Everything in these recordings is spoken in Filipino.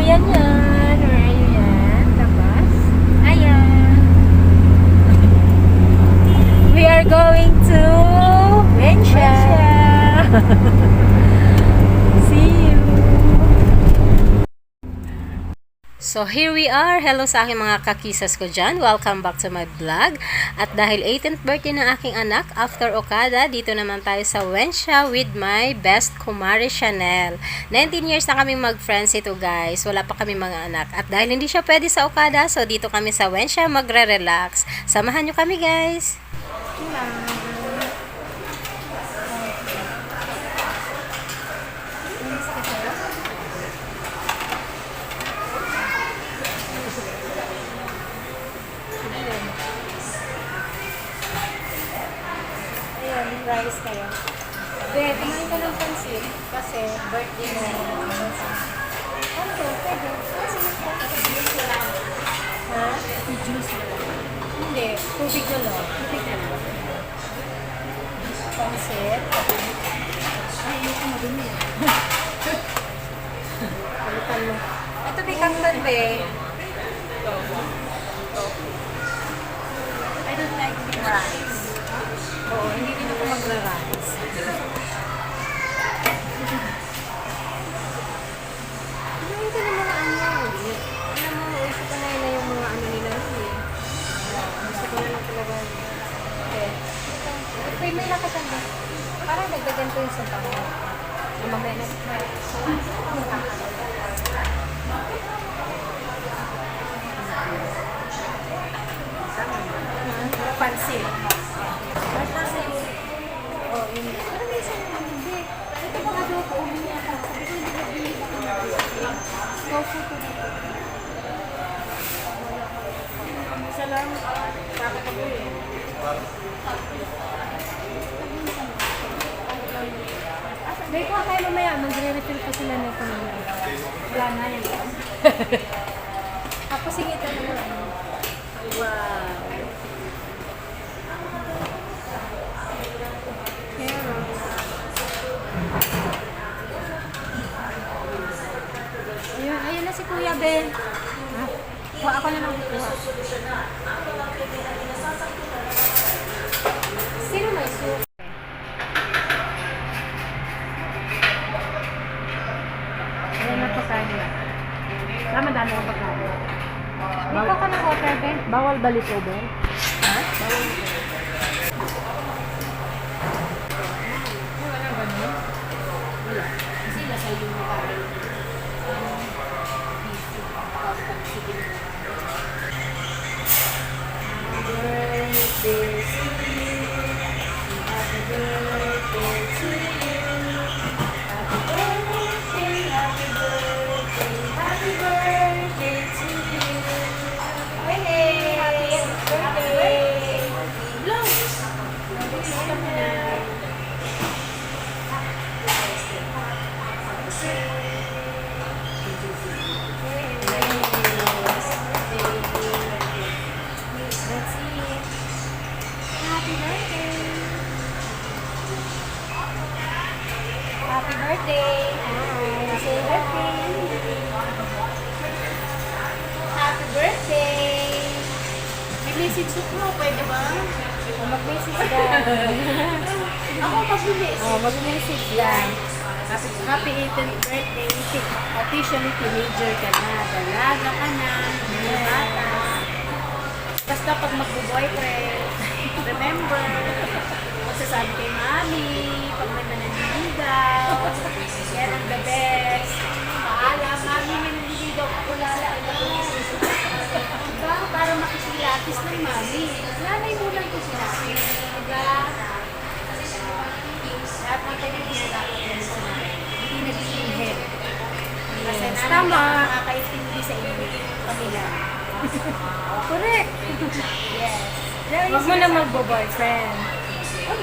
Yan yan. Where are you yan? Labas? Ayan. We are going to Vensha. See you. So here we are. Hello sa aking mga kakisas ko dyan. Welcome back to my vlog. At dahil 18th birthday ng aking anak, after Okada, dito naman tayo sa Vensha with my best kumare Chanel. 19 years na kaming mag-friends ito guys. Wala pa kami mga anak. At dahil hindi siya pwede sa Okada, so dito kami sa Vensha magre-relax. Samahan nyo kami guys. Rice kayo. Be, kumain ka ng pansit kasi birthday mo. Ano? Pwede. Ha? Juice lang. Hindi. Tubig na lang. Tubig na lang. Pansit. Ay, hindi ko madumi. Palitan mo. Ito, be, kangtan, be. I don't like rice. Oo, hindi rin ako magra-rice. Hindi ka ng mga ano. Alam mo, uso ka na yun yung mga ano nila. Gusto ko na lang talaga. Okay. Okay, may lakatan ba? Parang nagdagan ko yung santa mo. Mamaya na. Pansit. Oh, yun. Ano may isang hindi? Ito mga doon ko, umiyak ako. Sabi ko, hindi na binili ako ng tofu ko dito. Salamat. Tapos ako eh. Dahil ko kayo mamaya, magre-refill pa sila na ito mamaya. Wala na yan. Tapos sige ito naman. Wow. Ayun na si Kuya Ben. Kuha ako na lang kuha. Sino may soup? Ayun na pagkain. Dami ang pagkain. Ikaw ka ng water, Ben? Bawal balito, Ben? Ha? Bawal balito. Wala ganun? Wala. Kasi nasa yung makain. Happy birthday! Say birthday! Happy birthday! Mag-message mo, pwede ba? Mag-message ka. Ako mag-message. Mag-message lang. Happy 18th birthday. Officially teenager ka na. Dalaga ka na. Mga bata. Basta pag mag-boyfriend, remember, masasabi kay mami, pag may nananiligaw, yan ang the best. Paalam, mami, may nananiligaw ako lala. Diba? Para makisilatis ng mami. Nanay mo lang ko sinabi. Diba? Lahat ng kaibigan dapat yan sinabi. Hindi naging head. Kasi Tama. nakakaintindi sa inyo. Pamilya. Correct. Yes. Huwag mo na magbo-boyfriend.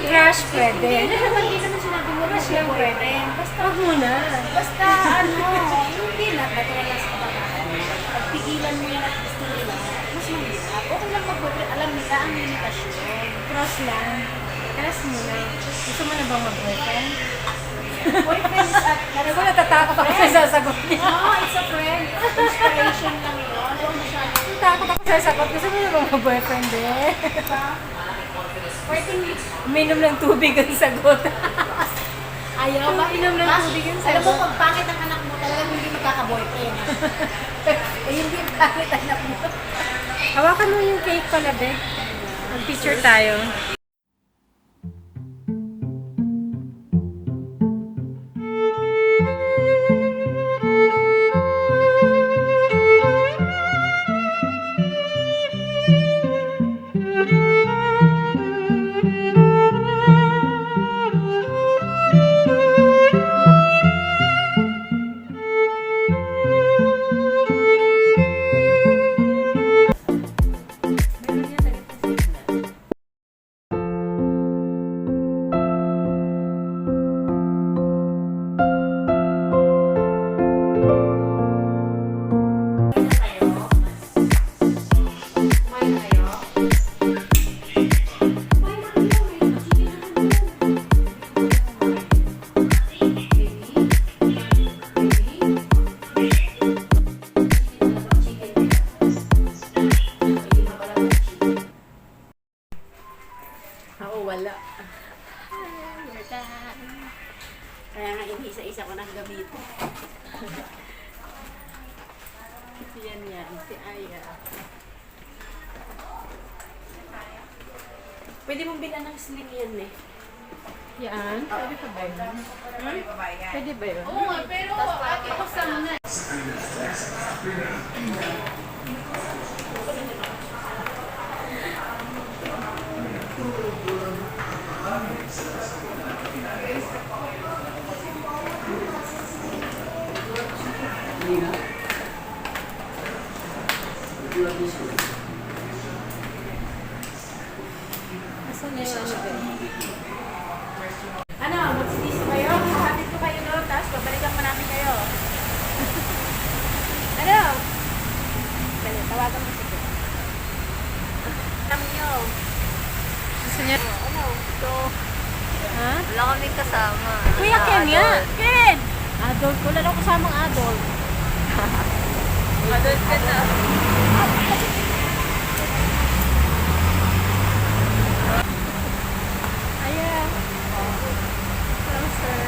Crush pwede. Hindi naman sinabi mo Crush lang pwede. Basta, Huwag mo na. basta hindi na, natural lang sa kabataan. Pagpigilan mo yan at gusto nila, mas mahirap. Okay lang mag-boyfriend, alam nila ang limitasyon. Crush lang. Crush mo na. Gusto mo na bang mag-boyfriend? Boyfriend is a, Ako natatakot ako sa sasagot niya. no, it's a friend. Inspiration lang yun. Ano masyado. Natatakot ako sa sasagot. Gusto mo yung mga boyfriend eh. Working Uminom ng tubig ang sagot. ayaw ba? Inom ng tubig yung Alam mo, sagot. pag pangit ang anak mo, talagang hindi magkaka-boyfriend. Eh, hindi yung pangit ang anak mo. Hawakan mo yung cake pala, be. Mag-picture tayo. Oo, wala. Kaya nga, isa-isa ko nang gamitin. Yan, si Aya. Pwede mong bilan ng sling yan eh. Yan. Pwede pa ba yun? Pwede ba yun? Oo nga, pero ako sa mga. Asan na yung ano ba? Ano, magsisisi kayo? Hatid ko kayo doon, tapos babalikan pa namin kayo. Ano? Kaya, tawagan mo si Kuya. Alam niyo. Gusto niya? Ano? So, Ha? Wala kaming kasama. Kuya Ken nga. Adult. Ken! Adult. Wala na kasamang adult. Adult ka na. Ayan. Closer.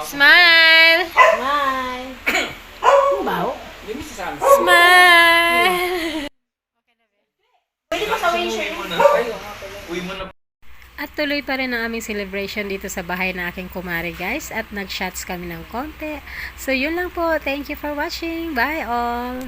Smile! Bye! Baw? Smile! Pwede pa sa windshield. At tuloy pa rin ang aming celebration dito sa bahay na aking kumare guys. At nag-shots kami ng konti. So yun lang po. Thank you for watching. Bye all!